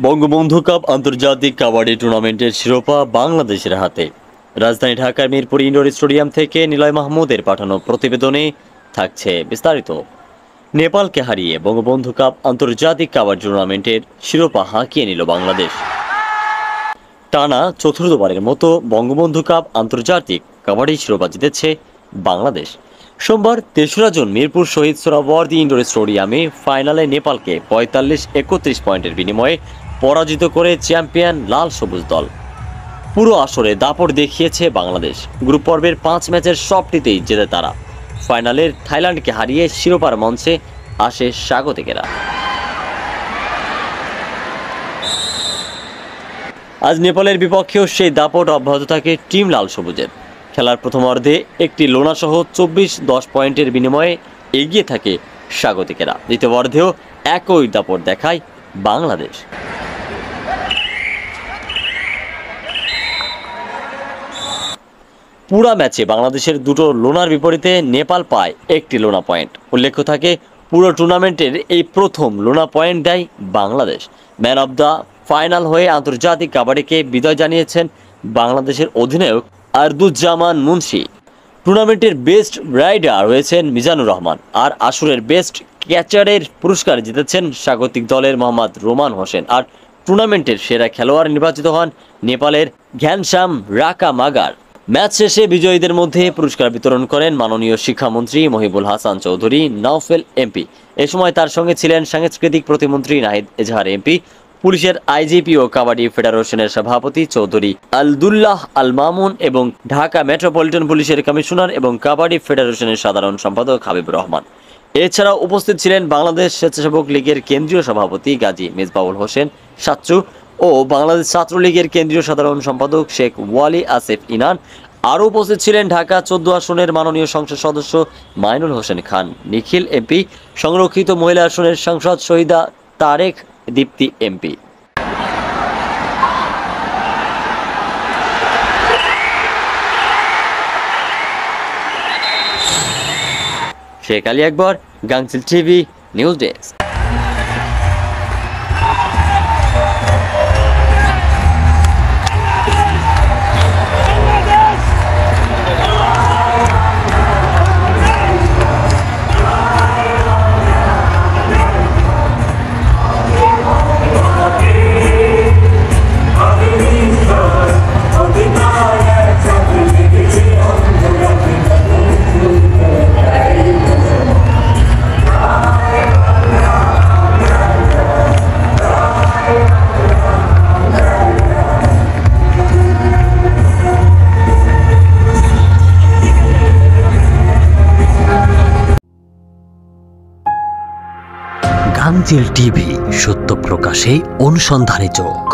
Bangabandhu cup আন্তর্জাতিক কাবাডি টুর্নামেন্টের শিরোপা বাংলাদেশের হাতে। রাজধানী ঢাকার মিরপুর ইনডোর স্টেডিয়াম থেকে নিলয় মাহমুদের পাঠানো প্রতিবেদনে থাকছে বিস্তারিত। নেপালকে হারিয়ে বঙ্গবন্ধু কাপ আন্তর্জাতিক কাবাডি টুর্নামেন্টের শিরোপা হাঁকিয়ে নিল বাংলাদেশ। টানা চতুর্থবারের মতো বঙ্গবন্ধু কাপ আন্তর্জাতিক কাবাডি শিরোপা জিতেছে বাংলাদেশ। সোমবার ৩রা জুন মিরপুর শহীদ সোহরাওয়ার্দী ইনডোর স্টেডিয়ামে ফাইনালে নেপালকে ৪৫-৩১ পয়েন্টের বিনিময়ে পরাজিত করে চ্যাম্পিয়ন লাল সবুজ দল। পুরো আসরে দাপট দেখিয়েছে বাংলাদেশ। গ্রুপ পর্বের ৫ ম্যাচের সবটিতেই জেতে তারা। ফাইনালের থাইল্যান্ডকে হারিয়ে শিরোপার মঞ্চে আসে স্বাগতিকেরা। আজ নেপালের বিপক্ষেও সেই দাপট অব্যাহত থাকে টিম লাল সবুজের। খেলার প্রথমার্ধে একটি লোনাসহ ২৪-১০ পয়েন্টের বিনিময়ে এগিয়ে থাকে স্বাগতিকেরা। দ্বিতীয়ার্ধেও একই দাপট দেখায় বাংলাদেশ। পুরা ম্যাচে বাংলাদেশের দুটো লোনার বিপরীতে নেপাল পায় একটি লোনা পয়েন্ট। উল্লেখ্য থাকে, পুরো টুর্নামেন্টের এই প্রথম লোনা পয়েন্ট দেয় Bangladesh. Man of the final হয়ে আন্তর্জাতিক কাবাডিকে বিদায় জানিয়েছেন বাংলাদেশের অধিনায়ক আরদুজ্জামান মুন্সি। টুর্নামেন্টের বেস্ট রাইডার হয়েছেন মিজানুর রহমান, আর আসরের বেস্ট ক্যাচারের পুরস্কার জিতেছেন স্বাগতিক দলের মোহাম্মদ রোমান হোসেন। আর টুর্নামেন্টের সেরা খেলোয়াড় নির্বাচিত হন নেপালের ঘ্যানশ্যাম রাকামাগার। ম্যাচ শেষে বিজয়ীদের মধ্যে পুরস্কার বিতরণ করেন মাননীয় শিক্ষামন্ত্রী মহিবুল হাসান চৌধুরী নওফেল এমপি। এ সময় তার সঙ্গে ছিলেন সাংস্কৃতিক প্রতিমন্ত্রী নাহিদ এজাহার এমপি, পুলিশের আইজিপি ও কাবাডি ফেডারেশনের সভাপতি চৌধুরী আলদুল্লাহ আল মামুন এবং ঢাকা মেট্রোপলিটন পুলিশের কমিশনার এবং কাবাডি ফেডারেশনের সাধারণ সম্পাদক হাবিবুর রহমান। এছাড়াও উপস্থিত ছিলেন বাংলাদেশ স্বেচ্ছাসেবক লীগের কেন্দ্রীয় সভাপতি গাজী মেজবাউল হোসেন সাচ্চু ও বাংলাদেশ ছাত্রলীগের কেন্দ্রীয় সাধারণ সম্পাদক শেখ ওয়ালি আসিফ ইনান। আরও উপস্থিত ছিলেন ঢাকা ১৪ আসনের মাননীয় সংসদ সদস্য মাইনুল হোসেন খান নিখিল এমপি, সংরক্ষিত মহিলা আসনের সাংসদ শহীদা তারেক দীপ্তি এমপি। শেখ আলী আকবর, গাংচিল টিভি নিউজ ডেস্ক। গাংচিল টিভি, সত্য প্রকাশে অনুসন্ধানী চোখ।